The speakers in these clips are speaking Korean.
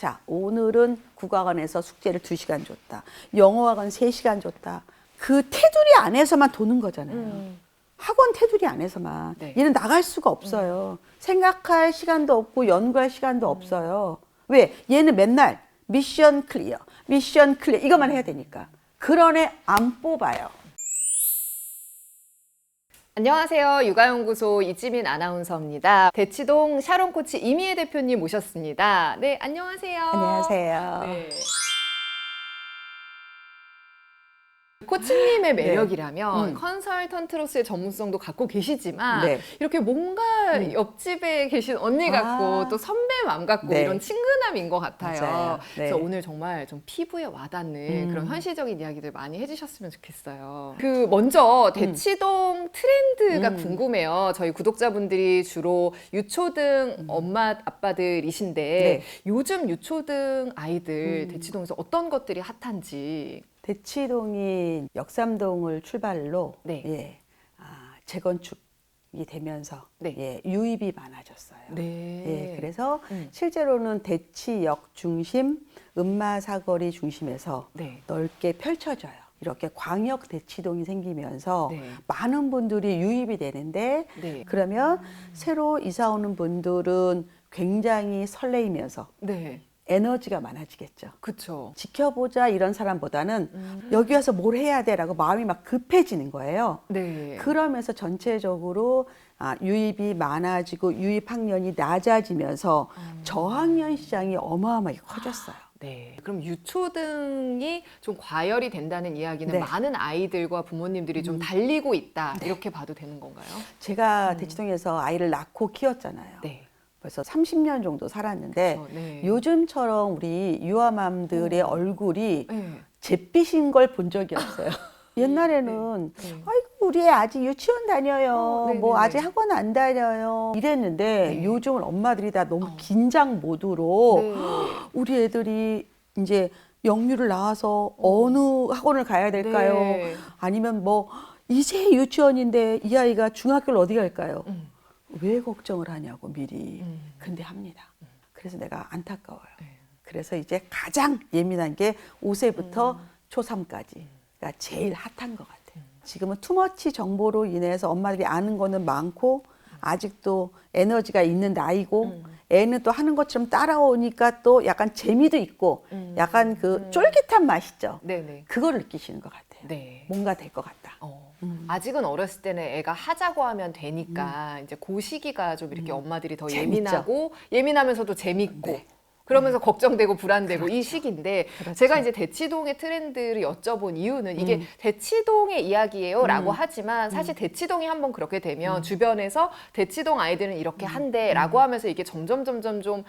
자, 오늘은 국어학원에서 숙제를 2시간 줬다. 영어학원 3시간 줬다. 그 테두리 안에서만 도는 거잖아요. 학원 테두리 안에서만. 네. 얘는 나갈 수가 없어요. 생각할 시간도 없고 연구할 시간도 없어요. 왜? 얘는 맨날 미션 클리어, 미션 클리어 이것만 해야 되니까. 그런 애 안 뽑아요. 안녕하세요. 육아연구소 이지민 아나운서입니다. 대치동 샤론 코치 이미애 대표님 모셨습니다. 네, 안녕하세요. 안녕하세요. 네. 코치님의 매력이라면 컨설턴트로서의 전문성도 갖고 계시지만 네. 이렇게 뭔가 옆집에 계신 언니 같고 또 선배 맘 같고 네. 이런 친근함인 것 같아요. 맞아요. 네. 그래서 오늘 정말 좀 피부에 와닿는 그런 현실적인 이야기들 많이 해주셨으면 좋겠어요. 그 먼저 대치동 트렌드가 궁금해요. 저희 구독자분들이 주로 유초등 엄마 아빠들이신데 네. 요즘 유초등 아이들 대치동에서 어떤 것들이 핫한지. 대치동이 역삼동을 출발로 네. 예, 재건축이 되면서 네. 예, 유입이 많아졌어요. 네. 예, 그래서 실제로는 대치역 중심, 음마사거리 중심에서 네. 넓게 펼쳐져요. 이렇게 광역 대치동이 생기면서 네. 많은 분들이 유입이 되는데 네. 그러면 새로 이사 오는 분들은 굉장히 설레이면서 네. 에너지가 많아지겠죠. 그쵸. 지켜보자 이런 사람보다는 여기 와서 뭘 해야 돼라고 마음이 막 급해지는 거예요. 네. 그러면서 전체적으로 유입이 많아지고 유입 학년이 낮아지면서 저학년 시장이 어마어마하게 커졌어요. 네. 그럼 유초등이 좀 과열이 된다는 이야기는 네. 많은 아이들과 부모님들이 좀 달리고 있다. 이렇게 봐도 되는 건가요? 제가 대치동에서 아이를 낳고 키웠잖아요. 네. 벌써 30년 정도 살았는데 그쵸, 네. 요즘처럼 우리 유아맘들의 얼굴이 네. 잿빛인 걸 본 적이 없어요. 옛날에는 네. 아이고 우리 애 아직 유치원 다녀요. 네네네. 뭐 아직 학원 안 다녀요. 이랬는데 네. 요즘은 엄마들이 다 너무 긴장 모드로 네. 우리 애들이 이제 영유를 나와서 어느 학원을 가야 될까요? 네. 아니면 뭐 이제 유치원인데 이 아이가 중학교를 어디 갈까요? 왜 걱정을 하냐고 미리. 근데 합니다. 그래서 내가 안타까워요. 네. 그래서 이제 가장 예민한 게 5세부터 초3까지가 제일 핫한 것 같아요. 지금은 투머치 정보로 인해서 엄마들이 아는 거는 많고 아직도 에너지가 있는 나이고 애는 또 하는 것처럼 따라오니까 또 약간 재미도 있고 약간 그 쫄깃한 맛 있죠. 네네. 그거를 느끼시는 것 같아요. 네. 뭔가 될 것 같다. 아직은 어렸을 때는 애가 하자고 하면 되니까 이제 그 시기가 좀 이렇게 엄마들이 더 재밌죠. 예민하고 예민하면서도 재밌고 네. 그러면서 걱정되고 불안되고 이 그렇죠. 시기인데 그렇죠. 제가 이제 대치동의 트렌드를 여쭤본 이유는 이게 대치동의 이야기예요 라고 하지만 사실 대치동이 한번 그렇게 되면 주변에서 대치동 아이들은 이렇게 한대 라고 하면서 이게 점점 좀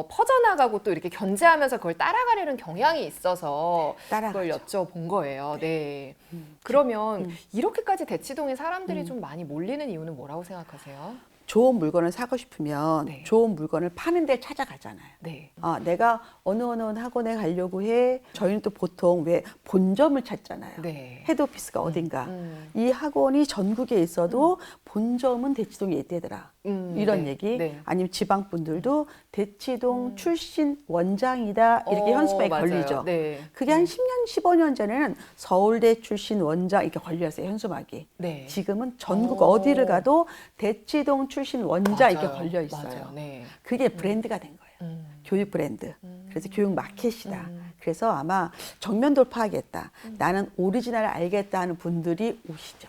퍼져나가고 또 이렇게 견제하면서 그걸 따라가려는 경향이 있어서 그걸 따라가죠. 여쭤본 거예요. 네. 그러면 이렇게까지 대치동에 사람들이 좀 많이 몰리는 이유는 뭐라고 생각하세요? 좋은 물건을 사고 싶으면 네. 좋은 물건을 파는 데 찾아가잖아요. 네. 내가 어느 학원에 가려고 해. 저희는 또 보통 왜 본점을 찾잖아요. 네. 헤드오피스가 어딘가. 이 학원이 전국에 있어도 본점은 대치동에 있대더라. 이런 네. 얘기. 네. 아니면 지방분들도 대치동 출신 원장이다. 이렇게 현수막에 맞아요. 걸리죠. 네. 그게 한 10년, 15년 전에는 서울대 출신 원장 이렇게 걸렸어요. 현수막이. 네. 지금은 전국 어디를 가도 대치동 출신 원장 이렇게 맞아요. 걸려 있어요. 맞아요. 네. 그게 브랜드가 된 거예요. 교육 브랜드. 그래서 교육 마켓이다. 그래서 아마 정면 돌파하겠다. 나는 오리지널을 알겠다 하는 분들이 오시죠.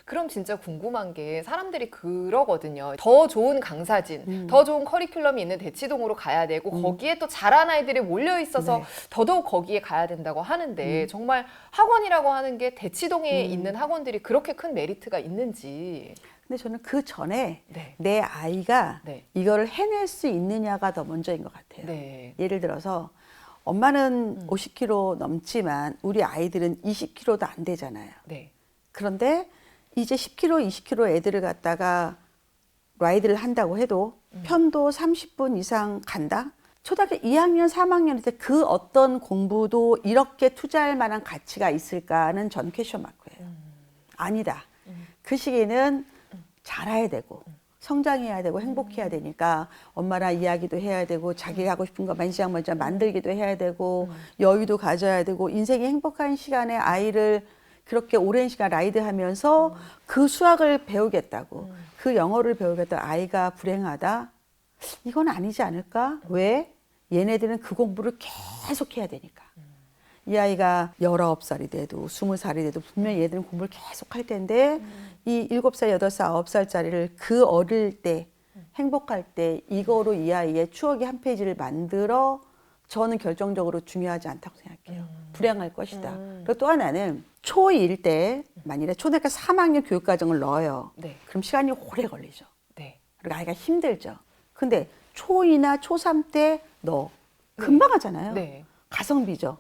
그럼 진짜 궁금한 게 사람들이 그러거든요. 더 좋은 강사진, 더 좋은 커리큘럼이 있는 대치동으로 가야 되고 거기에 또 잘한 아이들이 몰려 있어서 네. 더더욱 거기에 가야 된다고 하는데 정말 학원이라고 하는 게 대치동에 있는 학원들이 그렇게 큰 메리트가 있는지. 근데 저는 그 전에 네. 내 아이가 네. 이거를 해낼 수 있느냐가 더 먼저인 것 같아요. 네. 예를 들어서 엄마는 50kg 넘지만 우리 아이들은 20kg도 안 되잖아요. 네. 그런데 이제 10kg, 20kg 애들을 갖다가 라이드를 한다고 해도 편도 30분 이상 간다? 초등학교 2학년, 3학년 때 그 어떤 공부도 이렇게 투자할 만한 가치가 있을까는 전 퀘션 마크예요. 아니다. 그 시기는 잘해야 되고 성장해야 되고 행복해야 되니까 엄마랑 이야기도 해야 되고 자기가 하고 싶은 거 만지작만지작 만들기도 해야 되고 여유도 가져야 되고 인생이 행복한 시간에 아이를 그렇게 오랜 시간 라이드하면서 그 수학을 배우겠다고 그 영어를 배우겠다고 아이가 불행하다? 이건 아니지 않을까? 왜? 얘네들은 그 공부를 계속 해야 되니까. 이 아이가 19살이 돼도 20살이 돼도 분명히 얘들은 공부를 계속 할 텐데 이 7살, 8살, 9살짜리를 그 어릴 때 행복할 때 이거로 이 아이의 추억의 한 페이지를 만들어 저는 결정적으로 중요하지 않다고 생각해요. 불행할 것이다. 그리고 또 하나는 초1 때 만일에 초등학교 3학년 교육과정을 넣어요. 네. 그럼 시간이 오래 걸리죠. 네. 그리고 아이가 힘들죠. 근데 초2나 초3 때 넣어. 금방 하잖아요. 네. 가성비죠.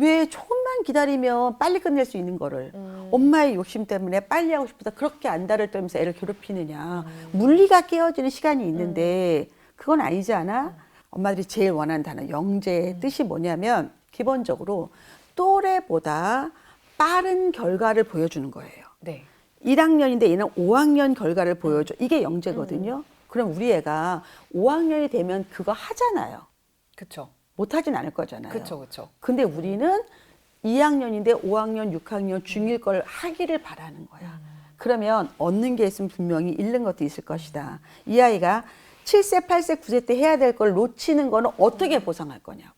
왜 조금만 기다리면 빨리 끝낼 수 있는 거를 엄마의 욕심 때문에 빨리 하고 싶어서 그렇게 안달을 떨면서 애를 괴롭히느냐. 물리가 깨어지는 시간이 있는데 그건 아니지 않아? 엄마들이 제일 원하는 단어 영재의 뜻이 뭐냐면 기본적으로 또래보다 빠른 결과를 보여주는 거예요. 네. 1학년인데 얘는 5학년 결과를 보여줘. 이게 영재거든요. 그럼 우리 애가 5학년이 되면 그거 하잖아요. 그쵸. 못하진 않을 거잖아요. 그쵸, 그쵸. 근데 우리는 2학년인데 5학년, 6학년 중1 걸 하기를 바라는 거야. 그러면 얻는 게 있으면 분명히 잃는 것도 있을 것이다. 이 아이가 7세, 8세, 9세 때 해야 될 걸 놓치는 거는 어떻게 보상할 거냐고.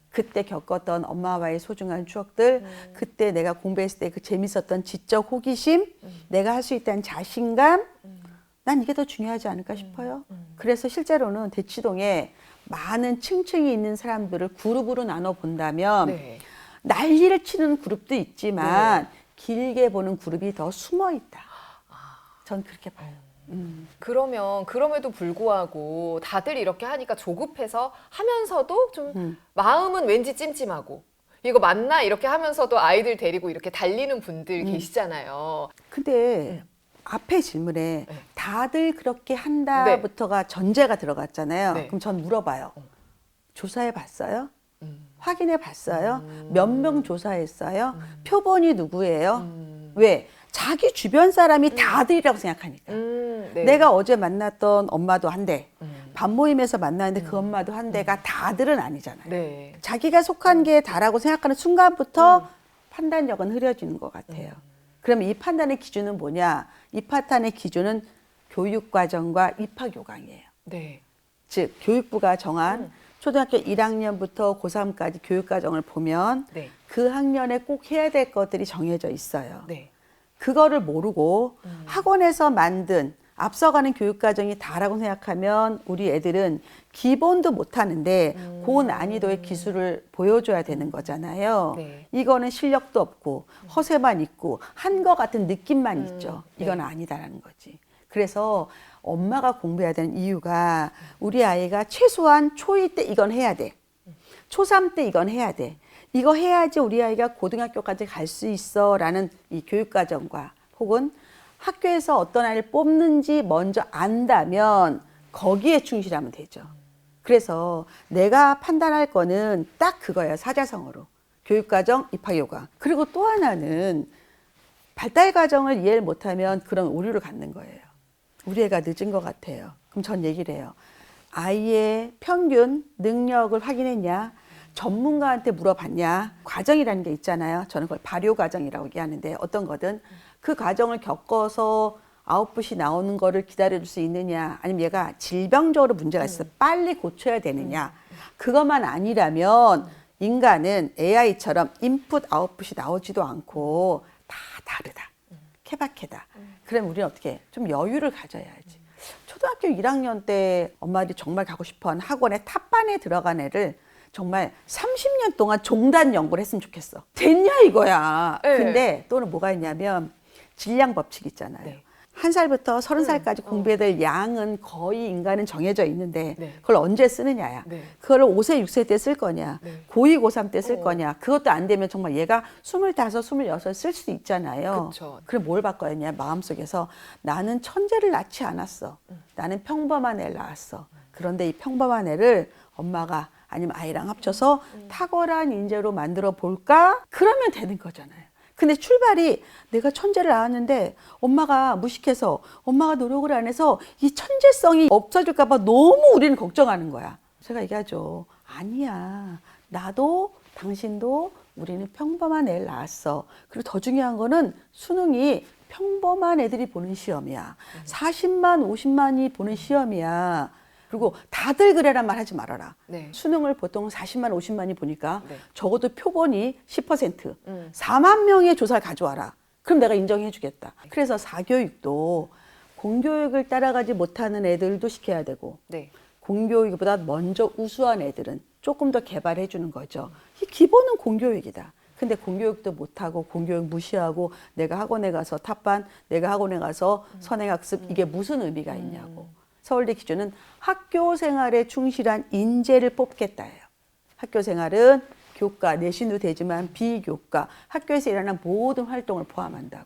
그때 겪었던 엄마와의 소중한 추억들, 그때 내가 공부했을 때 그 재밌었던 지적 호기심, 내가 할 수 있다는 자신감, 난 이게 더 중요하지 않을까 싶어요. 그래서 실제로는 대치동에 많은 층층이 있는 사람들을 그룹으로 나눠 본다면 네. 난리를 치는 그룹도 있지만 길게 보는 그룹이 더 숨어 있다. 전 그렇게 봐요. 그러면 그럼에도 불구하고 다들 이렇게 하니까 조급해서 하면서도 좀 마음은 왠지 찜찜하고 이거 맞나 이렇게 하면서도 아이들 데리고 이렇게 달리는 분들 계시잖아요. 근데 앞에 질문에 다들 그렇게 한다부터가 전제가 들어갔잖아요. 네. 그럼 전 물어봐요. 조사해 봤어요? 확인해 봤어요? 몇 명 조사했어요? 표본이 누구예요? 왜? 자기 주변 사람이 다들이라고 생각하니까. 네. 내가 어제 만났던 엄마도 한대. 밥 모임에서 만났는데 그 엄마도 한대가 다들은 아니잖아요. 네. 자기가 속한 게 다라고 생각하는 순간부터 판단력은 흐려지는 것 같아요. 그럼 이 판단의 기준은 뭐냐? 이 판단의 기준은 교육과정과 입학요강이에요. 네. 즉 교육부가 정한 초등학교 1학년부터 고3까지 교육과정을 보면 네. 그 학년에 꼭 해야 될 것들이 정해져 있어요. 네. 그거를 모르고 학원에서 만든 앞서가는 교육과정이 다라고 생각하면 우리 애들은 기본도 못하는데 고난이도의 기술을 보여줘야 되는 거잖아요. 네. 이거는 실력도 없고 허세만 있고 한 거 같은 느낌만 있죠. 이건 네. 아니다라는 거지. 그래서 엄마가 공부해야 되는 이유가 우리 아이가 최소한 초2 때 이건 해야 돼. 초3 때 이건 해야 돼. 이거 해야지 우리 아이가 고등학교까지 갈 수 있어 라는 이 교육과정과 혹은 학교에서 어떤 아이를 뽑는지 먼저 안다면 거기에 충실하면 되죠. 그래서 내가 판단할 거는 딱 그거예요. 사자성어로. 교육과정, 입학요강. 그리고 또 하나는 발달과정을 이해를 못하면 그런 오류를 갖는 거예요. 우리 애가 늦은 것 같아요. 그럼 전 얘기를 해요. 아이의 평균 능력을 확인했냐? 전문가한테 물어봤냐? 과정이라는 게 있잖아요. 저는 그걸 발효 과정이라고 얘기하는데 어떤 거든 그 과정을 겪어서 아웃풋이 나오는 거를 기다려줄 수 있느냐? 아니면 얘가 질병적으로 문제가 있어 빨리 고쳐야 되느냐? 그것만 아니라면 인간은 AI처럼 인풋 아웃풋이 나오지도 않고 다 다르다. 케바케다. 그럼 우리는 어떻게 해? 좀 여유를 가져야지. 초등학교 1학년 때 엄마들이 정말 가고 싶어하는 학원에 탑반에 들어간 애를 정말 30년 동안 종단 연구를 했으면 좋겠어. 됐냐 이거야. 네. 근데 또는 뭐가 있냐면 질량 법칙 있잖아요. 네. 1살부터 30살까지 공부해야 될 양은 거의 인간은 정해져 있는데 네. 그걸 언제 쓰느냐야. 네. 그걸 5세, 6세 때 쓸 거냐. 네. 고2, 고3 때 쓸 거냐. 그것도 안 되면 정말 얘가 25, 26 쓸 수 있잖아요. 그쵸. 그럼 뭘 바꿔야 했냐. 마음속에서 나는 천재를 낳지 않았어. 나는 평범한 애를 낳았어. 그런데 이 평범한 애를 엄마가 아니면 아이랑 합쳐서 탁월한 인재로 만들어 볼까? 그러면 되는 거잖아요. 근데 출발이 내가 천재를 낳았는데 엄마가 무식해서 엄마가 노력을 안 해서 이 천재성이 없어질까 봐 너무 우리는 걱정하는 거야. 제가 얘기하죠. 아니야. 나도 당신도 우리는 평범한 애를 낳았어. 그리고 더 중요한 거는 수능이 평범한 애들이 보는 시험이야. 40만, 50만이 보는 시험이야. 그리고 다들 그래란 말 하지 말아라. 네. 수능을 보통 40만, 50만이 보니까 네. 적어도 표본이 10%, 4만 명의 조사를 가져와라. 그럼 내가 인정해 주겠다. 그래서 사교육도 공교육을 따라가지 못하는 애들도 시켜야 되고 네. 공교육보다 먼저 우수한 애들은 조금 더 개발해 주는 거죠. 이 기본은 공교육이다. 근데 공교육도 못하고 공교육 무시하고 내가 학원에 가서 탑반, 내가 학원에 가서 선행학습 이게 무슨 의미가 있냐고. 서울대 기준은 학교 생활에 충실한 인재를 뽑겠다예요. 학교 생활은 교과, 내신도 되지만 비교과, 학교에서 일하는 모든 활동을 포함한다고.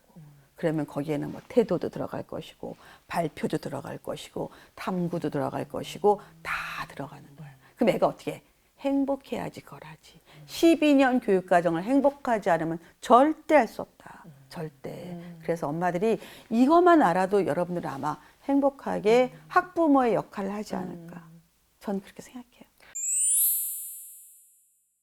그러면 거기에는 뭐 태도도 들어갈 것이고 발표도 들어갈 것이고 탐구도 들어갈 것이고 다 들어가는 거예요. 그럼 애가 어떻게 해? 행복해야지 걸하지. 12년 교육과정을 행복하지 않으면 절대 할 수 없다. 절대. 그래서 엄마들이 이것만 알아도 여러분들은 아마 행복하게 학부모의 역할을 하지 않을까. 전 그렇게 생각해요.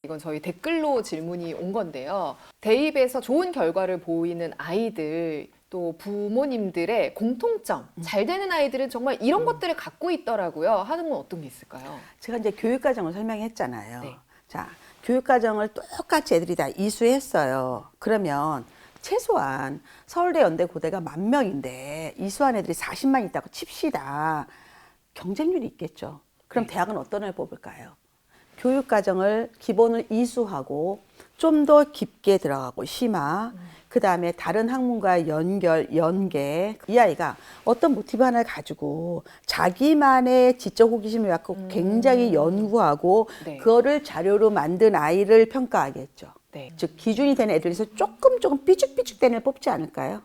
이건 저희 댓글로 질문이 온 건데요. 대입에서 좋은 결과를 보이는 아이들 또 부모님들의 공통점, 잘 되는 아이들은 정말 이런 것들을 갖고 있더라고요. 하는 건 어떤 게 있을까요? 제가 이제 교육과정을 설명했잖아요. 네. 자, 교육과정을 똑같이 애들이 다 이수했어요. 그러면 최소한 서울대, 연대, 고대가 10,000명인데 이수한 애들이 40만 있다고 칩시다. 경쟁률이 있겠죠. 그럼 네. 대학은 어떤 애를 뽑을까요? 교육과정을 기본을 이수하고 좀 더 깊게 들어가고 심화, 그 다음에 다른 학문과의 연결, 연계. 이 아이가 어떤 모티브 하나를 가지고 자기만의 지적 호기심을 갖고 굉장히 연구하고 네. 그거를 자료로 만든 아이를 평가하겠죠. 네. 즉 기준이 되는 애들에서 조금 삐죽삐죽된 애를 뽑지 않을까요?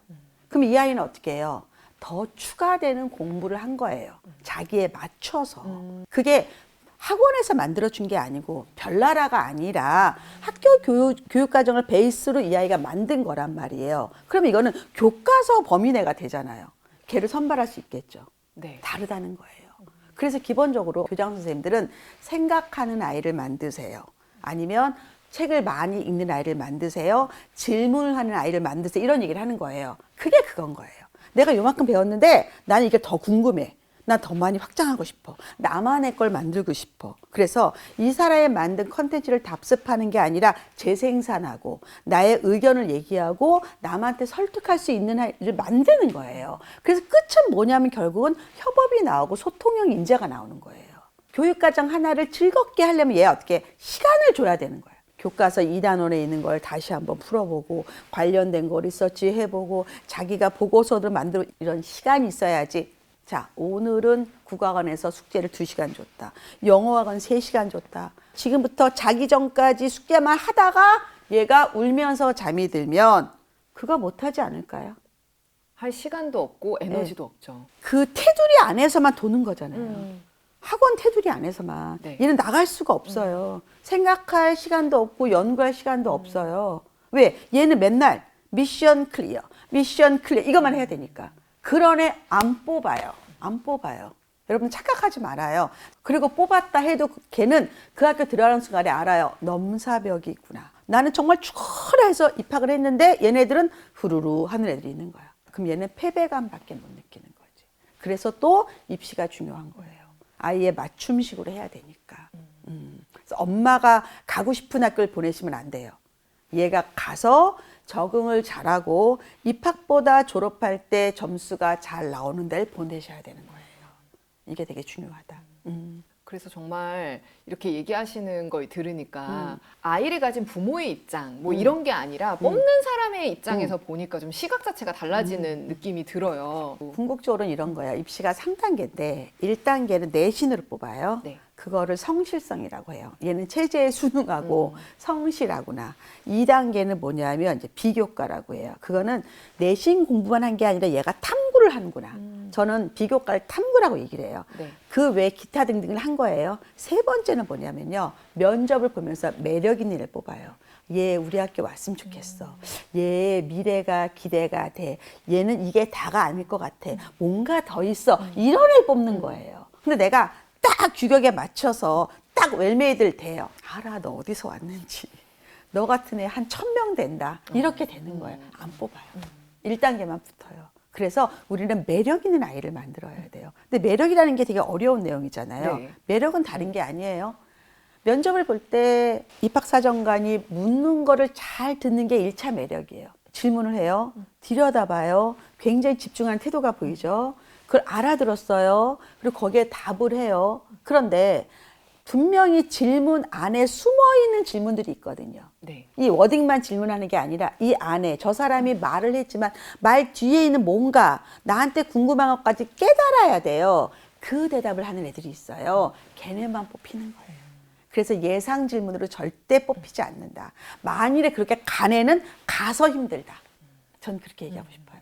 그럼 이 아이는 어떻게 해요? 더 추가되는 공부를 한 거예요. 자기에 맞춰서. 그게 학원에서 만들어준 게 아니고 별나라가 아니라 학교 교육과정을 베이스로 이 아이가 만든 거란 말이에요. 그럼 이거는 교과서 범위 내가 되잖아요. 걔를 선발할 수 있겠죠. 네. 다르다는 거예요. 그래서 기본적으로 교장 선생님들은 생각하는 아이를 만드세요. 아니면 책을 많이 읽는 아이를 만드세요. 질문을 하는 아이를 만드세요. 이런 얘기를 하는 거예요. 그게 그건 거예요. 내가 요만큼 배웠는데 나는 이게 더 궁금해. 난 더 많이 확장하고 싶어. 나만의 걸 만들고 싶어. 그래서 이 사람이 만든 컨텐츠를 답습하는 게 아니라 재생산하고 나의 의견을 얘기하고 남한테 설득할 수 있는 아이를 만드는 거예요. 그래서 끝은 뭐냐면 결국은 협업이 나오고 소통형 인재가 나오는 거예요. 교육과정 하나를 즐겁게 하려면 얘 어떻게 시간을 줘야 되는 거예요. 교과서 2단원에 있는 걸 다시 한번 풀어보고 관련된 거 리서치 해보고 자기가 보고서를 만들고 이런 시간이 있어야지. 자, 오늘은 국어학원에서 숙제를 2시간 줬다. 영어학원 3시간 줬다. 지금부터 자기 전까지 숙제만 하다가 얘가 울면서 잠이 들면 그거 못하지 않을까요? 할 시간도 없고 에너지도 없죠. 그 테두리 안에서만 도는 거잖아요. 학원 테두리 안에서만. 네. 얘는 나갈 수가 없어요. 생각할 시간도 없고 연구할 시간도 없어요. 왜? 얘는 맨날 미션 클리어, 미션 클리어 이것만 해야 되니까. 그런 애 안 뽑아요. 안 뽑아요. 여러분 착각하지 말아요. 그리고 뽑았다 해도 걔는 그 학교 들어가는 순간에 알아요. 넘사벽이 있구나. 나는 정말 죽어라 해서 입학을 했는데 얘네들은 후루루 하는 애들이 있는 거야. 그럼 얘는 패배감밖에 못 느끼는 거지. 그래서 또 입시가 중요한 거예요. 아이의 맞춤식으로 해야 되니까. 그래서 엄마가 가고 싶은 학교를 보내시면 안 돼요. 얘가 가서 적응을 잘하고 입학보다 졸업할 때 점수가 잘 나오는 데를 보내셔야 되는 거예요. 이게 되게 중요하다. 그래서 정말 이렇게 얘기하시는 걸 들으니까 아이를 가진 부모의 입장 뭐 이런 게 아니라 뽑는 사람의 입장에서 보니까 좀 시각 자체가 달라지는 느낌이 들어요. 궁극적으로는 이런 거야. 입시가 3단계인데 1단계는 내신으로 뽑아요. 네. 그거를 성실성이라고 해요. 얘는 체제에 수능하고 성실하구나. 2단계는 뭐냐면 이제 비교과라고 해요. 그거는 내신 공부만 한 게 아니라 얘가 탐구를 하는구나. 저는 비교과를 탐구라고 얘기를 해요. 네. 그 외 기타 등등을 한 거예요. 세 번째는 뭐냐면요. 면접을 보면서 매력 있는 애를 뽑아요. 얘 우리 학교 왔으면 좋겠어. 얘 미래가 기대가 돼. 얘는 이게 다가 아닐 것 같아. 뭔가 더 있어. 이런 애를 뽑는 거예요. 근데 내가 딱 규격에 맞춰서 딱 웰메이드를 대요. 알아, 너 어디서 왔는지. 너 같은 애 한 1000명 된다. 이렇게 되는 거예요. 안 뽑아요. 1단계만 붙어요. 그래서 우리는 매력 있는 아이를 만들어야 돼요. 근데 매력이라는 게 되게 어려운 내용이잖아요. 네. 매력은 다른 게 아니에요. 면접을 볼 때 입학사정관이 묻는 거를 잘 듣는 게 1차 매력이에요. 질문을 해요. 들여다봐요. 굉장히 집중하는 태도가 보이죠. 그걸 알아들었어요. 그리고 거기에 답을 해요. 그런데 분명히 질문 안에 숨어있는 질문들이 있거든요. 네. 이 워딩만 질문하는 게 아니라 이 안에 저 사람이 말을 했지만 말 뒤에 있는 뭔가 나한테 궁금한 것까지 깨달아야 돼요. 그 대답을 하는 애들이 있어요. 걔네만 뽑히는 거예요. 그래서 예상 질문으로 절대 뽑히지 않는다. 만일에 그렇게 간 애는 가서 힘들다. 전 그렇게 얘기하고 싶어요.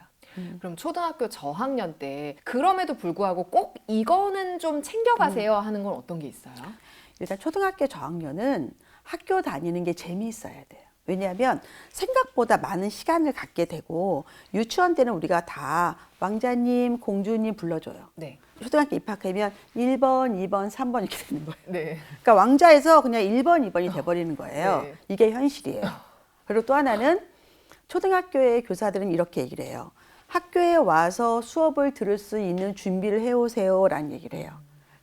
그럼 초등학교 저학년 때 그럼에도 불구하고 꼭 이거는 좀 챙겨가세요 하는 건 어떤 게 있어요? 일단 초등학교 저학년은 학교 다니는 게 재미있어야 돼요. 왜냐하면 생각보다 많은 시간을 갖게 되고 유치원 때는 우리가 다 왕자님, 공주님 불러줘요. 네. 초등학교 입학하면 1번, 2번, 3번 이렇게 되는 거예요. 네. 그러니까 왕자에서 그냥 1번, 2번이 돼버리는 거예요. 네. 이게 현실이에요. 그리고 또 하나는 초등학교의 교사들은 이렇게 얘기를 해요. 학교에 와서 수업을 들을 수 있는 준비를 해오세요라는 얘기를 해요.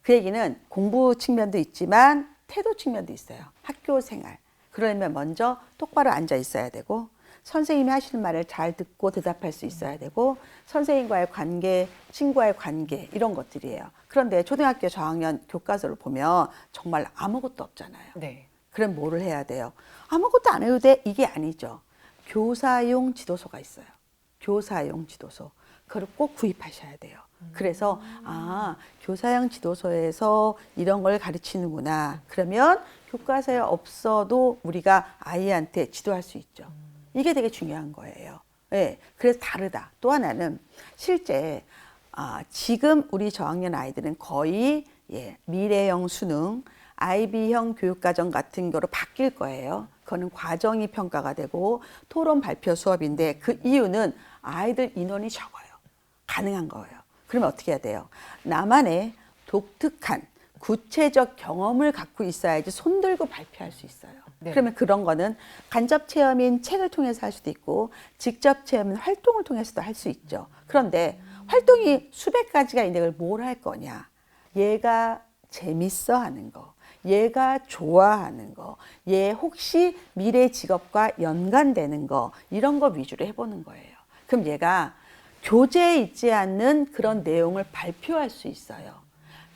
그 얘기는 공부 측면도 있지만 태도 측면도 있어요. 학교 생활. 그러려면 먼저 똑바로 앉아 있어야 되고 선생님이 하시는 말을 잘 듣고 대답할 수 있어야 되고 선생님과의 관계, 친구와의 관계 이런 것들이에요. 그런데 초등학교 저학년 교과서를 보면 정말 아무것도 없잖아요. 네. 그럼 뭐를 해야 돼요? 아무것도 안 해도 돼? 이게 아니죠. 교사용 지도서가 있어요. 교사용 지도서. 그걸 꼭 구입하셔야 돼요. 그래서 교사용 지도서에서 이런 걸 가르치는구나. 그러면 교과서에 없어도 우리가 아이한테 지도할 수 있죠. 이게 되게 중요한 거예요. 네, 그래서 다르다. 또 하나는 실제 지금 우리 저학년 아이들은 거의 미래형 수능, IB형 교육과정 같은 거로 바뀔 거예요. 그거는 과정이 평가가 되고 토론 발표 수업인데 그 이유는 아이들 인원이 적어요. 가능한 거예요. 그러면 어떻게 해야 돼요? 나만의 독특한 구체적 경험을 갖고 있어야지 손들고 발표할 수 있어요. 네. 그러면 그런 거는 간접 체험인 책을 통해서 할 수도 있고 직접 체험인 활동을 통해서도 할 수 있죠. 그런데 활동이 수백 가지가 있는데 그걸 뭘 할 거냐? 얘가 재밌어 하는 거, 얘가 좋아하는 거, 얘 혹시 미래 직업과 연관되는 거 이런 거 위주로 해보는 거예요. 그럼 얘가 교재에 있지 않는 그런 내용을 발표할 수 있어요.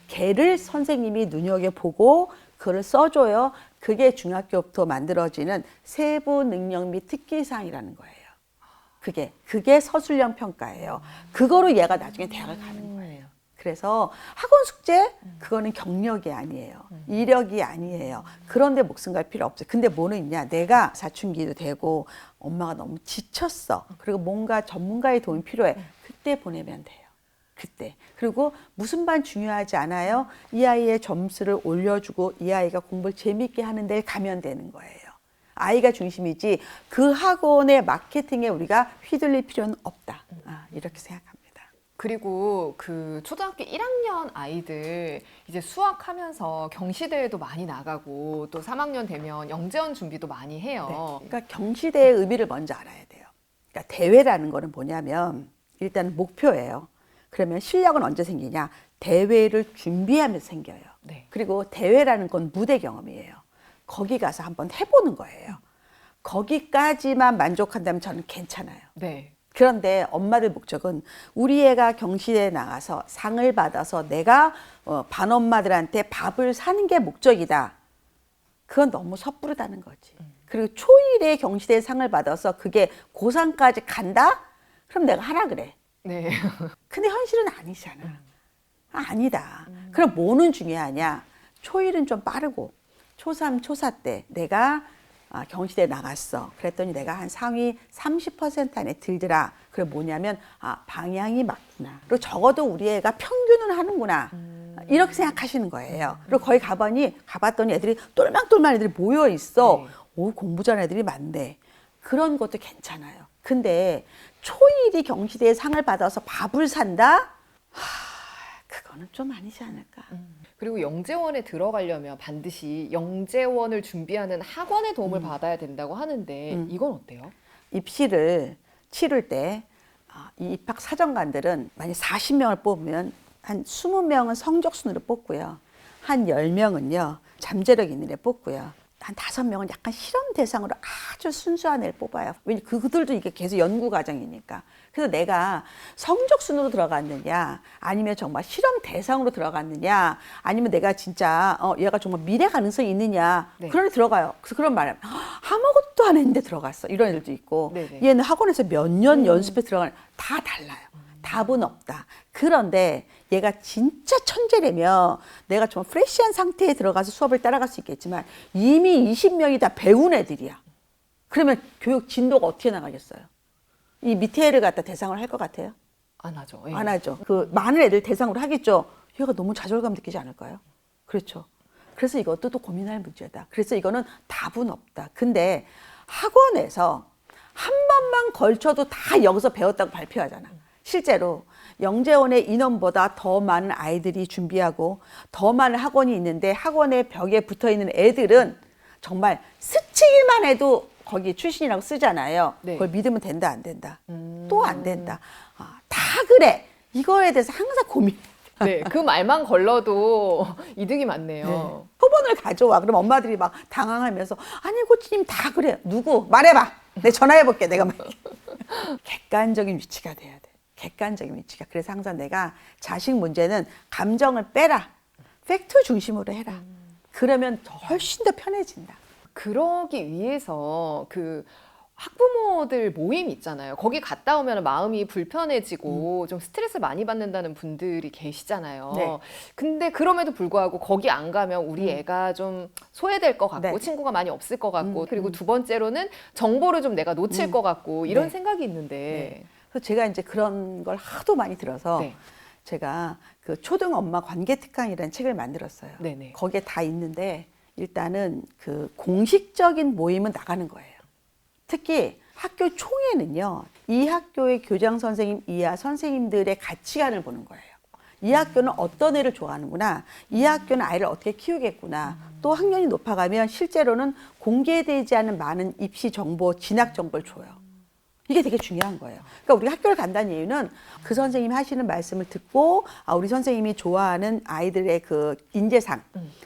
걔를 선생님이 눈여겨보고 그걸 써줘요. 그게 중학교부터 만들어지는 세부 능력 및 특기사항이라는 거예요. 그게 서술형 평가예요. 그거로 얘가 나중에 대학을 가는 거예요. 그래서 학원 숙제 그거는 경력이 아니에요. 이력이 아니에요. 그런데 목숨 걸 필요 없어요. 근데 뭐는 있냐? 내가 사춘기도 되고 엄마가 너무 지쳤어. 그리고 뭔가 전문가의 도움이 필요해. 그때 보내면 돼요. 그때. 그리고 무슨 반 중요하지 않아요. 이 아이의 점수를 올려주고 이 아이가 공부를 재밌게 하는 데를 가면 되는 거예요. 아이가 중심이지 그 학원의 마케팅에 우리가 휘둘릴 필요는 없다. 이렇게 생각합니다. 그리고 그 초등학교 1학년 아이들 이제 수학하면서 경시대회도 많이 나가고 또 3학년 되면 영재원 준비도 많이 해요. 네. 그러니까 경시대의 의미를 먼저 알아야 돼요. 그러니까 대회라는 거는 뭐냐면 일단 목표예요. 그러면 실력은 언제 생기냐? 대회를 준비하면서 생겨요. 네. 그리고 대회라는 건 무대 경험이에요. 거기 가서 한번 해보는 거예요. 거기까지만 만족한다면 저는 괜찮아요. 네. 그런데 엄마들 목적은 우리 애가 경시대에 나가서 상을 받아서 내가 반엄마들한테 밥을 사는 게 목적이다. 그건 너무 섣부르다는 거지. 그리고 초1에 경시대 상을 받아서 그게 고3까지 간다? 그럼 내가 하라 그래. 네. 근데 현실은 아니잖아. 아니다. 그럼 뭐는 중요하냐? 초1은 좀 빠르고 초3, 초4 때 내가 경시대에 나갔어. 그랬더니 내가 한 상위 30% 안에 들더라. 그게 뭐냐면 방향이 맞구나. 그리고 적어도 우리 애가 평균은 하는구나. 이렇게 생각하시는 거예요. 그리고 거기 가봤더니 애들이 똘망똘망 애들이 모여 있어. 네. 오, 공부 잘하는 애들이 많네. 그런 것도 괜찮아요. 근데 초1이 경시대에 상을 받아서 밥을 산다? 그거는 좀 아니지 않을까. 그리고 영재원에 들어가려면 반드시 영재원을 준비하는 학원의 도움을 받아야 된다고 하는데 이건 어때요? 입시를 치를 때 이 입학 사정관들은 만약 40명을 뽑으면 한 20명은 성적순으로 뽑고요. 한 10명은요. 잠재력 있는 애 뽑고요. 한 5명은 약간 실험 대상으로 아주 순수한 애를 뽑아요. 왜냐면 그들도 이게 계속 연구 과정이니까. 그래서 내가 성적순으로 들어갔느냐, 아니면 정말 실험 대상으로 들어갔느냐, 아니면 내가 진짜 얘가 정말 미래 가능성이 있느냐, 네. 그런 애 들어가요. 그래서 그런 말을 아무것도 안 했는데 들어갔어. 이런 애들도 있고, 네네. 얘는 학원에서 몇 년 연습해 들어가는 다 달라요. 답은 없다. 그런데 얘가 진짜 천재라면 내가 정말 프레시한 상태에 들어가서 수업을 따라갈 수 있겠지만 이미 20명이 다 배운 애들이야. 그러면 교육 진도가 어떻게 나가겠어요? 이 밑에 애를 갖다 대상으로 할 것 같아요? 안 하죠. 예. 안 하죠. 그 많은 애들 대상으로 하겠죠. 얘가 너무 좌절감 느끼지 않을까요? 그렇죠. 그래서 이것도 또 고민할 문제다. 그래서 이거는 답은 없다. 근데 학원에서 한 번만 걸쳐도 다 여기서 배웠다고 발표하잖아. 실제로 영재원의 인원보다 더 많은 아이들이 준비하고 더 많은 학원이 있는데 학원의 벽에 붙어 있는 애들은 정말 스치기만 해도 거기 출신이라고 쓰잖아요. 네. 그걸 믿으면 된다, 안 된다? 또 안 된다. 다 그래. 이거에 대해서 항상 고민. 네, 그 말만 걸러도 이득이 많네요. 표본을 가져와. 그럼 엄마들이 막 당황하면서 아니 코치님 다 그래요. 누구? 말해봐. 내가 전화해볼게. 내가 막 객관적인 위치가 돼야 돼. 객관적인 위치가. 그래서 항상 내가 자식 문제는 감정을 빼라. 팩트 중심으로 해라. 그러면 훨씬 더 편해진다. 그러기 위해서 그 학부모들 모임 있잖아요. 거기 갔다 오면 마음이 불편해지고 좀 스트레스 많이 받는다는 분들이 계시잖아요. 네. 근데 그럼에도 불구하고 거기 안 가면 우리 애가 좀 소외될 것 같고 네. 친구가 많이 없을 것 같고 그리고 두 번째로는 정보를 좀 내가 놓칠 것 같고 이런 네. 생각이 있는데 그래서 제가 이제 그런 걸 하도 많이 들어서 네. 제가 그 초등 엄마 관계 특강이라는 책을 만들었어요. 네네. 거기에 다 있는데 일단은 그 공식적인 모임은 나가는 거예요. 특히 학교 총회는요, 이 학교의 교장 선생님 이하 선생님들의 가치관을 보는 거예요. 이 학교는 어떤 애를 좋아하는구나. 이 학교는 아이를 어떻게 키우겠구나. 또 학년이 높아가면 실제로는 공개되지 않은 많은 입시 정보, 진학 정보를 줘요. 이게 되게 중요한 거예요. 그러니까 우리가 학교를 간다는 이유는 그 선생님이 하시는 말씀을 듣고 우리 선생님이 좋아하는 아이들의 그 인재상,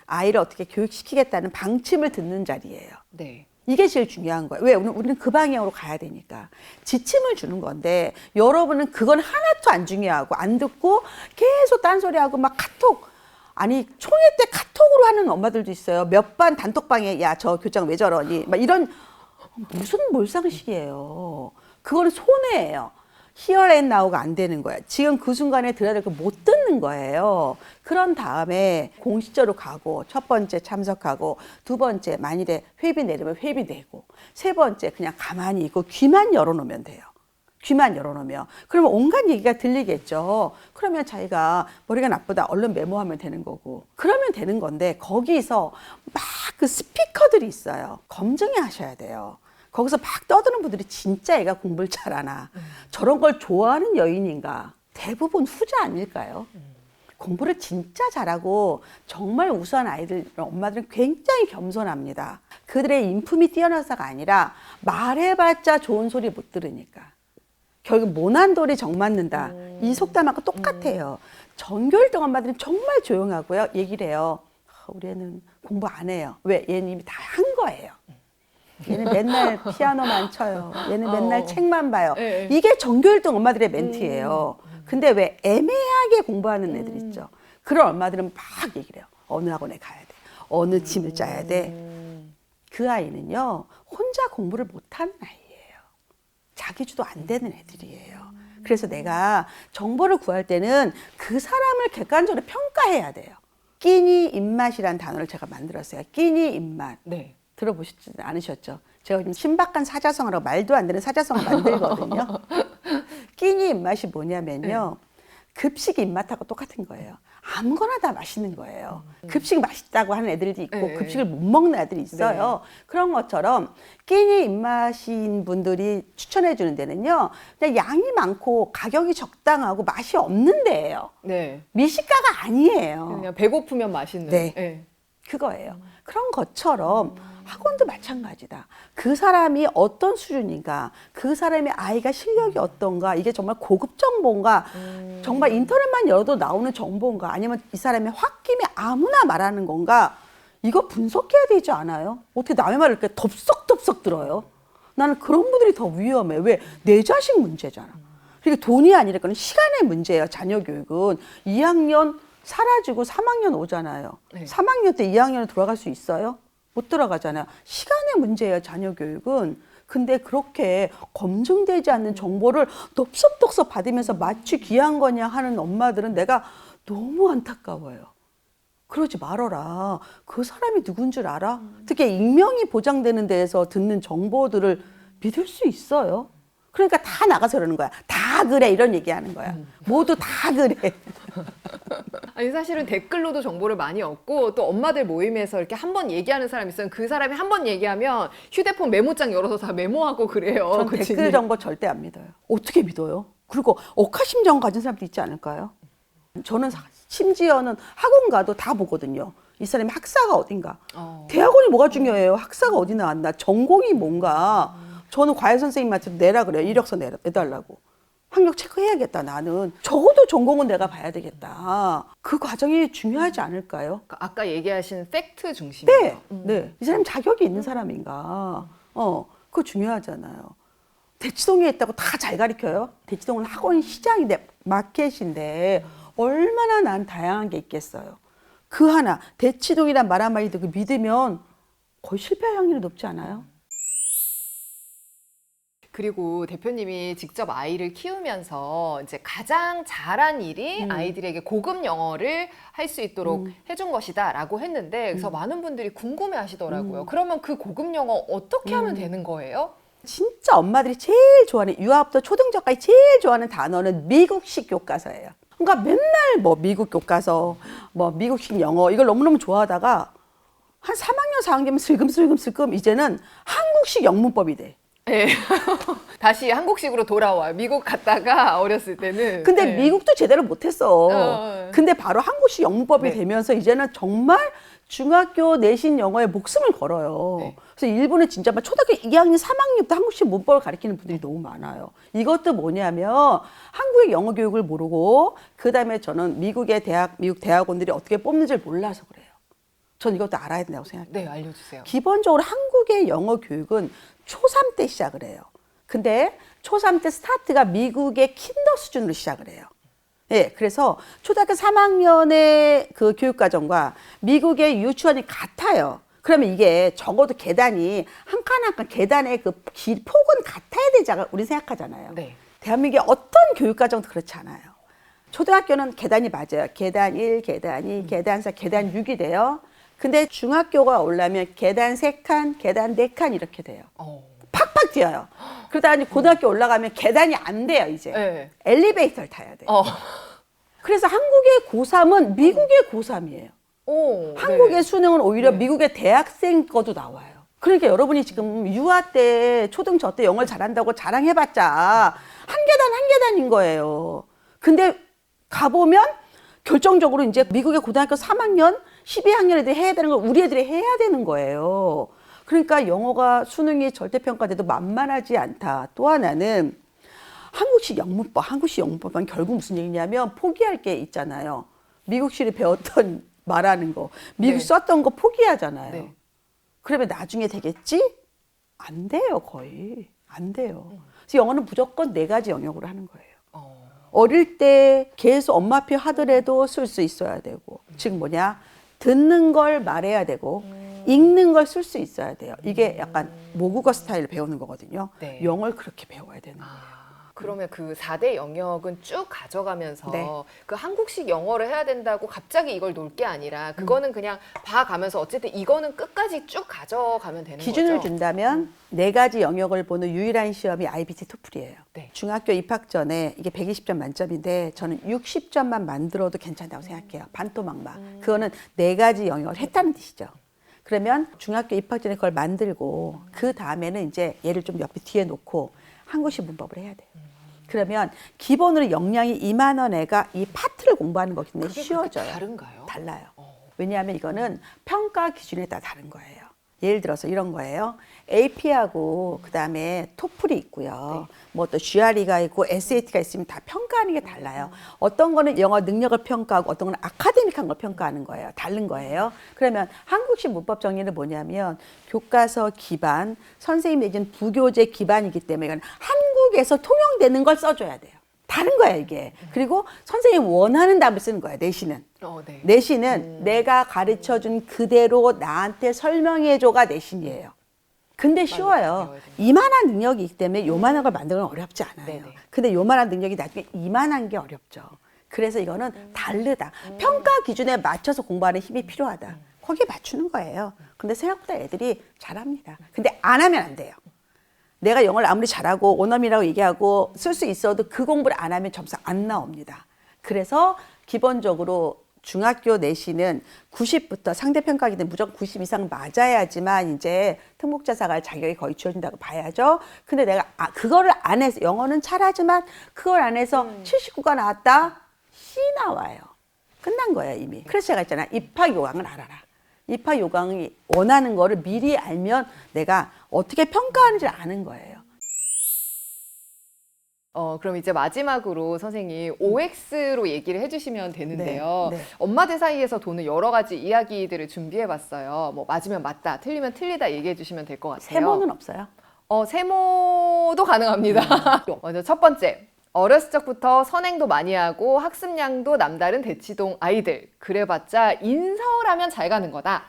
아이를 어떻게 교육시키겠다는 방침을 듣는 자리예요. 네. 이게 제일 중요한 거예요. 왜? 우리는 그 방향으로 가야 되니까. 지침을 주는 건데 여러분은 그건 하나도 안 중요하고 안 듣고 계속 딴소리하고 막 카톡. 아니 총회 때 카톡으로 하는 엄마들도 있어요. 몇 반 단톡방에 야 저 교장 왜 저러니? 막 이런 무슨 몰상식이에요. 그거는 손해예요. Here and now가 안 되는 거야. 지금 그 순간에 들어야 될 거 못 듣는 거예요. 그런 다음에 공식적으로 가고 첫 번째 참석하고 두 번째 만일에 회비 내려면 회비 내고 세 번째 그냥 가만히 있고 귀만 열어놓으면 돼요. 귀만 열어놓으면. 그러면 온갖 얘기가 들리겠죠. 그러면 자기가 머리가 나쁘다. 얼른 메모하면 되는 거고. 그러면 되는 건데 거기서 막 그 스피커들이 있어요. 검증해 하셔야 돼요. 거기서 막 떠드는 분들이 진짜 애가 공부를 잘하나 저런 걸 좋아하는 여인인가 대부분 후자 아닐까요? 공부를 진짜 잘하고 정말 우수한 아이들 엄마들은 굉장히 겸손합니다. 그들의 인품이 뛰어나서가 아니라 말해봤자 좋은 소리 못 들으니까 결국 모난 돌이 정 맞는다 이 속담하고 똑같아요. 전교일등 엄마들은 정말 조용하고요 얘기를 해요. 우리 애는 공부 안 해요. 왜? 얘는 이미 다 한 거예요. 얘는 맨날 피아노만 쳐요. 얘는 맨날 책만 봐요. 네. 이게 전교일등 엄마들의 멘트예요. 근데 왜 애매하게 공부하는 애들 있죠. 그런 엄마들은 막 얘기를 해요. 어느 학원에 가야 돼. 어느 짐을 짜야 돼. 그 아이는요. 혼자 공부를 못하는 아이예요. 자기주도 안 되는 애들이에요. 그래서 내가 정보를 구할 때는 그 사람을 객관적으로 평가해야 돼요. 끼니 입맛이라는 단어를 제가 만들었어요. 끼니 입맛. 네. 들어보시지 않으셨죠? 제가 지금 신박한 사자성어라고 말도 안 되는 사자성어 만들거든요. 끼니 입맛이 뭐냐면요. 급식 입맛하고 똑같은 거예요. 아무거나 다 맛있는 거예요. 급식 맛있다고 하는 애들도 있고 네. 급식을 못 먹는 애들이 있어요. 그런 것처럼 끼니 입맛인 분들이 추천해 주는 데는요. 그냥 양이 많고 가격이 적당하고 맛이 없는 데예요. 네. 미식가가 아니에요. 그냥 배고프면 맛있는. 네. 네. 그거예요. 그런 것처럼 학원도 마찬가지다. 그 사람이 어떤 수준인가, 그 사람의 아이가 실력이 어떤가, 이게 정말 고급 정보인가, 정말 인터넷만 열어도 나오는 정보인가, 아니면 이 사람의 홧김에 아무나 말하는 건가, 이거 분석해야 되지 않아요? 어떻게 남의 말을 이렇게 덥석덥석 들어요? 나는 그런 분들이 더 위험해. 왜? 내 자식 문제잖아. 그리고 돈이 아니라 시간의 문제예요. 자녀 교육은. 2학년 사라지고 3학년 오잖아요. 네. 3학년 때 2학년으로 돌아갈 수 있어요? 못 들어가잖아요. 시간의 문제예요, 자녀 교육은. 근데 그렇게 검증되지 않는 정보를 덥석덥석 받으면서 마치 귀한 거냐 하는 엄마들은 내가 너무 안타까워요. 그러지 말아라. 그 사람이 누군 줄 알아? 특히 익명이 보장되는 데에서 듣는 정보들을 믿을 수 있어요? 그러니까 다 나가서 그러는 거야. 다 그래 이런 얘기하는 거야. 모두 다 그래. 아니 사실은 댓글로도 정보를 많이 얻고 또 엄마들 모임에서 이렇게 한 번 얘기하는 사람이 있으면 그 사람이 한 번 얘기하면 휴대폰 메모장 열어서 다 메모하고 그래요. 전 그치? 댓글 정보 절대 안 믿어요. 어떻게 믿어요? 그리고 억하심정 가진 사람도 있지 않을까요? 저는 심지어는 학원 가도 다 보거든요. 이 사람이 학사가 어딘가. 대학원이 뭐가 중요해요? 학사가 어디 나왔나? 전공이 뭔가. 저는 과외 선생님한테 내라 그래요. 이력서 내달라고. 학력 체크해야겠다. 나는 적어도 전공은 내가 봐야 되겠다. 그 과정이 중요하지 않을까요? 아까 얘기하신 팩트 중심이에요. 네, 네. 이 사람 자격이 있는 사람인가? 그거 중요하잖아요. 대치동에 있다고 다 잘 가르쳐요? 대치동은 학원 시장인데 마켓인데 얼마나 난 다양한 게 있겠어요. 그 하나 대치동이란 말 한마디 듣고 믿으면 거의 실패할 확률이 높지 않아요? 그리고 대표님이 직접 아이를 키우면서 이제 가장 잘한 일이 아이들에게 고급 영어를 할 수 있도록 해준 것이다라고 했는데 그래서 많은 분들이 궁금해 하시더라고요. 그러면 그 고급 영어 어떻게 하면 되는 거예요? 진짜 엄마들이 제일 좋아하는 유아부터 초등학교까지 제일 좋아하는 단어는 미국식 교과서예요. 그러니까 맨날 뭐 미국 교과서, 뭐 미국식 영어 이걸 너무너무 좋아하다가 한 3학년, 4학년이면 슬금슬금 이제는 한국식 영문법이 돼. 네. 다시 한국식으로 돌아와요. 미국 갔다가 어렸을 때는. 근데 네. 미국도 제대로 못했어. 어. 근데 바로 한국식 영문법이 네. 되면서 이제는 정말 중학교 내신 영어에 목숨을 걸어요. 네. 그래서 일본은 진짜 막 초등학교 2학년, 3학년부터 한국식 문법을 가르치는 분들이 너무 많아요. 이것도 뭐냐면 한국의 영어 교육을 모르고 그다음에 저는 미국 대학원들이 어떻게 뽑는지를 몰라서 그래요. 전 이것도 알아야 된다고 생각해요. 네, 알려주세요. 기본적으로 한국의 영어 교육은 초3 때 시작을 해요. 근데 초3 때 스타트가 미국의 킨더 수준으로 시작을 해요. 예, 그래서 초등학교 3학년의 그 교육과정과 미국의 유치원이 같아요. 그러면 이게 적어도 계단이 한 칸 한 칸 계단의 그 폭은 같아야 되지 우리 생각하잖아요. 네. 대한민국의 어떤 교육과정도 그렇지 않아요. 초등학교는 계단이 맞아요. 계단 1, 계단 2, 계단 4, 계단 6이 돼요. 근데 중학교가 올라면 계단 3칸, 계단 4칸 이렇게 돼요. 팍팍 뛰어요. 그러다가 이제 고등학교 올라가면 계단이 안 돼요, 이제. 네. 엘리베이터를 타야 돼요. 그래서 한국의 고3은 미국의 고3이에요. 오, 한국의 네. 수능은 오히려 미국의 대학생 거도 나와요. 그러니까 여러분이 지금 유아 때, 초등 저 때 영어를 잘한다고 자랑해봤자 한 계단인 거예요. 근데 가보면 결정적으로 이제 미국의 고등학교 3학년, 12학년 애들이 해야 되는 걸 우리 애들이 해야 되는 거예요. 그러니까 영어가 수능이 절대평가돼도 만만하지 않다. 또 하나는 한국식 영문법은 결국 무슨 얘기냐면 포기할 게 있잖아요. 미국식이 배웠던 말하는 거, 미국 네. 썼던 거 포기하잖아요. 네. 그러면 나중에 되겠지? 안 돼요, 거의. 안 돼요. 그래서 영어는 무조건 4가지 영역으로 하는 거예요. 어릴 때 계속 엄마표 하더라도 쓸 수 있어야 되고, 즉 뭐냐? 듣는 걸 말해야 되고, 읽는 걸 쓸 수 있어야 돼요. 이게 약간 모국어 스타일을 배우는 거거든요. 네. 영어를 그렇게 배워야 되는 거예요. 그러면 그 4대 영역은 쭉 가져가면서 네. 그 한국식 영어를 해야 된다고 갑자기 이걸 놓을 게 아니라 그거는 그냥 봐가면서 어쨌든 이거는 끝까지 쭉 가져가면 되는 기준을 거죠. 준다면 네 가지 영역을 보는 유일한 시험이 IBT 토플이에요. 네. 중학교 입학 전에 이게 120점 만점인데 저는 60점만 만들어도 괜찮다고 생각해요. 반토막막. 그거는 네 가지 영역을 했다는 뜻이죠. 그러면 중학교 입학 전에 그걸 만들고 그 다음에는 이제 얘를 좀 옆에 뒤에 놓고 한국식 문법을 해야 돼요. 그러면 기본으로 역량이 이만한 애가 이 파트를 공부하는 거기 때문에 그게 쉬워져요. 그렇게 다른가요? 달라요. 왜냐하면 이거는 평가 기준에 따라 다른 거예요. 예를 들어서 이런 거예요. AP하고 그다음에 토플이 있고요. 뭐 또 GRE가 있고 SAT가 있으면 다 평가하는 게 달라요. 어떤 거는 영어 능력을 평가하고 어떤 거는 아카데믹한 걸 평가하는 거예요. 다른 거예요. 그러면 한국식 문법 정리는 뭐냐면 교과서 기반, 선생님 내지는 부교재 기반이기 때문에 이건 한국에서 통용되는 걸 써줘야 돼요. 다른 거야 이게. 그리고 선생님 원하는 답을 쓰는 거야 내신은. 네. 내신은 내가 가르쳐준 그대로 나한테 설명해줘가 내신이에요. 근데 쉬워요. 배워야 되는 이만한 능력이 있기 때문에 요만한 걸 만드는 건 어렵지 않아요. 네네. 근데 요만한 능력이 나중에 이만한 게 어렵죠. 그래서 이거는 다르다. 평가 기준에 맞춰서 공부하는 힘이 필요하다. 거기에 맞추는 거예요. 근데 생각보다 애들이 잘합니다. 근데 안 하면 안 돼요. 내가 영어를 아무리 잘하고 원어민이라고 얘기하고 쓸 수 있어도 그 공부를 안 하면 점수 안 나옵니다. 그래서 기본적으로 중학교 내신은 90부터 상대평가하기 때문에 무조건 90 이상 맞아야지만 이제 특목자사갈 자격이 거의 주어진다고 봐야죠. 근데 내가 그거를 안 해서 영어는 잘하지만 그걸 안 해서 79가 나왔다? C 나와요. 끝난 거예요 이미. 그래서 제가 했잖아. 입학 요강을 알아라. 입학 요강이 원하는 거를 미리 알면 내가 어떻게 평가하는지를 아는 거예요. 그럼 이제 마지막으로 선생님 OX로 얘기를 해주시면 되는데요. 네, 네. 엄마들 사이에서 도는 여러 가지 이야기들을 준비해봤어요. 뭐 맞으면 맞다, 틀리면 틀리다 얘기해 주시면 될 것 같아요. 세모는 없어요? 세모도 가능합니다. 먼저 첫 번째. 어렸을 적부터 선행도 많이 하고 학습량도 남다른 대치동 아이들. 그래봤자 인서울하면 잘 가는 거다.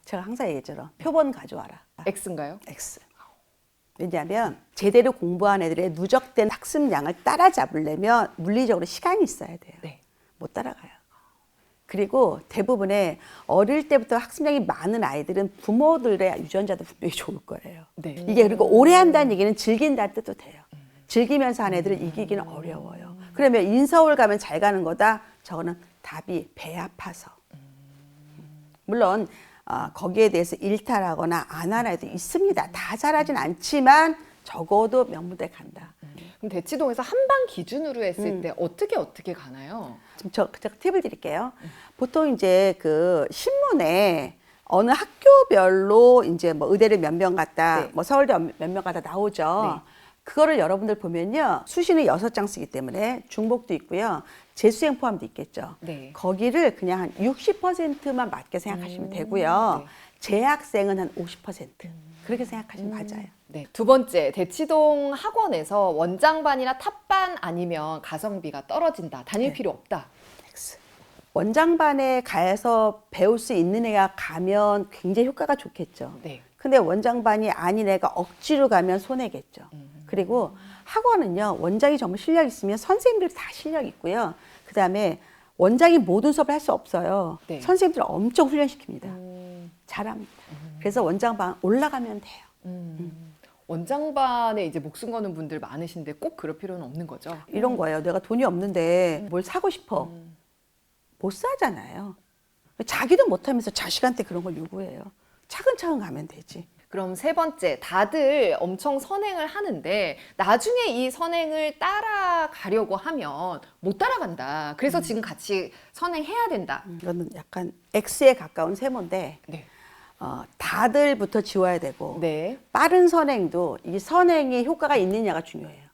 제가 항상 얘기했죠. 표본 가져와라. X인가요? X. 왜냐하면 제대로 공부한 애들의 누적된 학습량을 따라잡으려면 물리적으로 시간이 있어야 돼요. 네. 못 따라가요. 그리고 대부분의 어릴 때부터 학습량이 많은 아이들은 부모들의 유전자도 분명히 좋을 거예요. 네. 이게 그리고 오래 한다는 얘기는 즐긴다는 뜻도 돼요. 즐기면서 한 애들을 이기기는 어려워요. 그러면 인서울 가면 잘 가는 거다? 저거는 답이 배 아파서. 물론 거기에 대해서 일탈하거나 안 하는 애도 있습니다. 다 잘하진 않지만 적어도 명문대 간다. 그럼 대치동에서 한방 기준으로 했을 때 어떻게 가나요? 지금 제가 팁을 드릴게요. 보통 이제 그 신문에 어느 학교별로 이제 뭐 의대를 몇 명 갔다, 네. 뭐 서울대 몇 명 갔다 나오죠. 네. 그거를 여러분들 보면요. 수시는 6장 쓰기 때문에 중복도 있고요. 재수생 포함도 있겠죠. 네. 거기를 그냥 한 60%만 맞게 생각하시면 되고요. 네. 재학생은 한 50%. 그렇게 생각하시면 맞아요. 네. 두 번째, 대치동 학원에서 원장반이나 탑반 아니면 가성비가 떨어진다. 다닐 필요 없다. X. 원장반에 가서 배울 수 있는 애가 가면 굉장히 효과가 좋겠죠. 네. 근데 원장반이 아닌 애가 억지로 가면 손해겠죠. 그리고 학원은요, 원장이 정말 실력 있으면 선생님들 다 실력 있고요. 그 다음에 원장이 모든 수업을 할 수 없어요. 네. 선생님들 엄청 훈련시킵니다. 잘합니다. 그래서 원장반 올라가면 돼요. 원장반에 이제 목숨 거는 분들 많으신데 꼭 그럴 필요는 없는 거죠. 이런 거예요. 내가 돈이 없는데 뭘 사고 싶어. 못 사잖아요. 자기도 못하면서 자식한테 그런 걸 요구해요. 차근차근 가면 되지. 그럼 세 번째, 다들 엄청 선행을 하는데 나중에 이 선행을 따라가려고 하면 못 따라간다. 그래서 지금 같이 선행해야 된다. 이거는 약간 X에 가까운 세모인데 네. 다들부터 지워야 되고 네. 빠른 선행도 이 선행의 효과가 있느냐가 중요해요.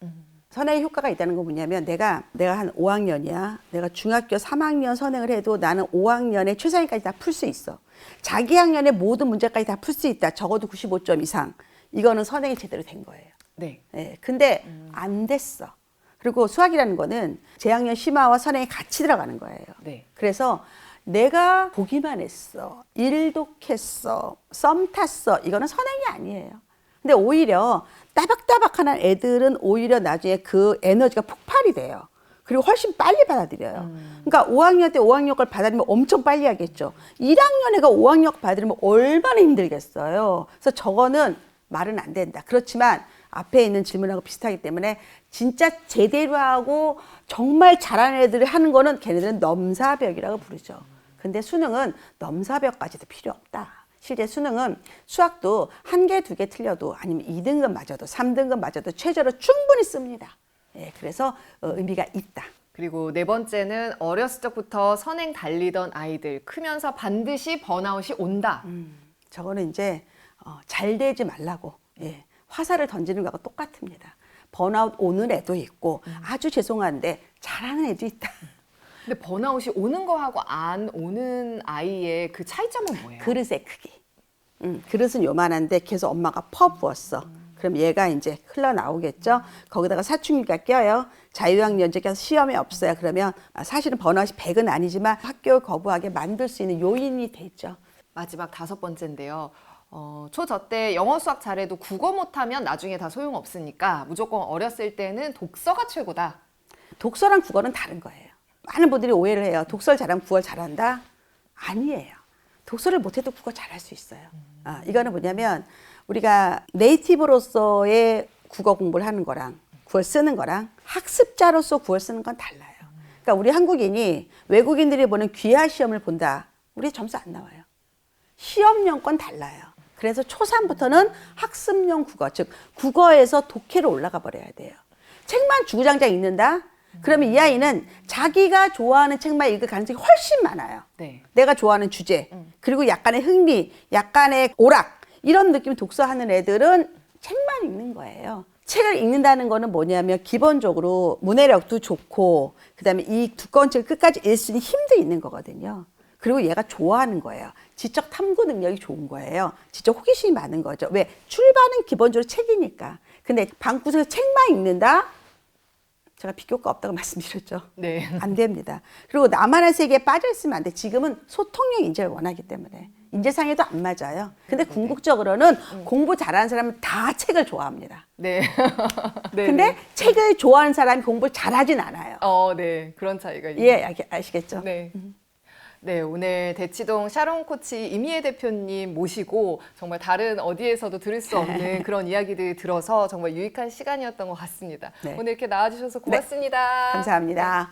선행의 효과가 있다는 건 뭐냐면 내가 한 5학년이야. 내가 중학교 3학년 선행을 해도 나는 5학년에 최상위까지 다 풀 수 있어. 자기 학년의 모든 문제까지 다 풀 수 있다. 적어도 95점 이상. 이거는 선행이 제대로 된 거예요. 네. 네, 근데 안 됐어. 그리고 수학이라는 거는 재학년 심화와 선행이 같이 들어가는 거예요. 네. 그래서 내가 보기만 했어. 일독했어. 썸 탔어. 이거는 선행이 아니에요. 근데 오히려 따박따박한 애들은 오히려 나중에 그 에너지가 폭발이 돼요. 그리고 훨씬 빨리 받아들여요. 그러니까 5학년 때 5학년 걸 받아들이면 엄청 빨리 하겠죠. 1학년 애가 5학년 받아들이면 얼마나 힘들겠어요. 그래서 저거는 말은 안 된다. 그렇지만 앞에 있는 질문하고 비슷하기 때문에 진짜 제대로 하고 정말 잘하는 애들이 하는 거는 걔네들은 넘사벽이라고 부르죠. 근데 수능은 넘사벽까지도 필요 없다. 실제 수능은 수학도 1개, 2개 틀려도 아니면 2등급 맞아도 3등급 맞아도 최저로 충분히 씁니다. 예, 그래서 의미가 있다. 그리고 네 번째는 어렸을 적부터 선행 달리던 아이들 크면서 반드시 번아웃이 온다. 저거는 이제 잘 되지 말라고 예, 화살을 던지는 거하고 똑같습니다. 번아웃 오는 애도 있고 아주 죄송한데 잘하는 애도 있다. 근데 번아웃이 오는 거하고 안 오는 아이의 그 차이점은 뭐예요? 그릇의 크기. 그릇은 요만한데 계속 엄마가 퍼 부었어. 그럼 얘가 이제 흘러나오겠죠. 거기다가 사춘기가 껴요. 자유학년제께서 시험이 없어요. 그러면 사실은 번아웃이 100은 아니지만 학교 거부하게 만들 수 있는 요인이 되죠. 마지막 5번째인데요. 초 때 영어 수학 잘해도 국어 못하면 나중에 다 소용없으니까 무조건 어렸을 때는 독서가 최고다. 독서랑 국어는 다른 거예요. 많은 분들이 오해를 해요. 독서를 잘하면 국어를 잘한다? 아니에요. 독서를 못해도 국어 잘할 수 있어요. 이거는 뭐냐면 우리가 네이티브로서의 국어 공부를 하는 거랑 국어를 쓰는 거랑 학습자로서 국어를 쓰는 건 달라요. 그러니까 우리 한국인이 외국인들이 보는 귀화 시험을 본다. 우리 점수 안 나와요. 시험용 건 달라요. 그래서 초3부터는 학습용 국어, 즉 국어에서 독해로 올라가 버려야 돼요. 책만 주구장창 읽는다? 그러면 이 아이는 자기가 좋아하는 책만 읽을 가능성이 훨씬 많아요. 네. 내가 좋아하는 주제, 그리고 약간의 흥미, 약간의 오락 이런 느낌 독서하는 애들은 책만 읽는 거예요. 책을 읽는다는 거는 뭐냐면 기본적으로 문해력도 좋고 그다음에 이 두꺼운 책을 끝까지 읽을 수 있는 힘도 있는 거거든요. 그리고 얘가 좋아하는 거예요. 지적 탐구 능력이 좋은 거예요. 지적 호기심이 많은 거죠. 왜? 출발은 기본적으로 책이니까. 근데 방구석에서 책만 읽는다? 제가 비교가 없다고 말씀드렸죠. 네. 안 됩니다. 그리고 나만의 세계에 빠져 있으면 안 돼. 지금은 소통형 인재를 원하기 때문에. 인재상에도 안 맞아요. 근데 궁극적으로는 공부 잘하는 사람은 다 책을 좋아합니다. 네. 네. 근데 책을 좋아하는 사람이 공부를 잘하진 않아요. 네. 그런 차이가 있네요. 예, 아시겠죠? 네. 네, 오늘 대치동 샤론 코치 이미애 대표님 모시고 정말 다른 어디에서도 들을 수 없는 그런 이야기들 들어서 정말 유익한 시간이었던 것 같습니다. 네. 오늘 이렇게 나와주셔서 고맙습니다. 감사합니다.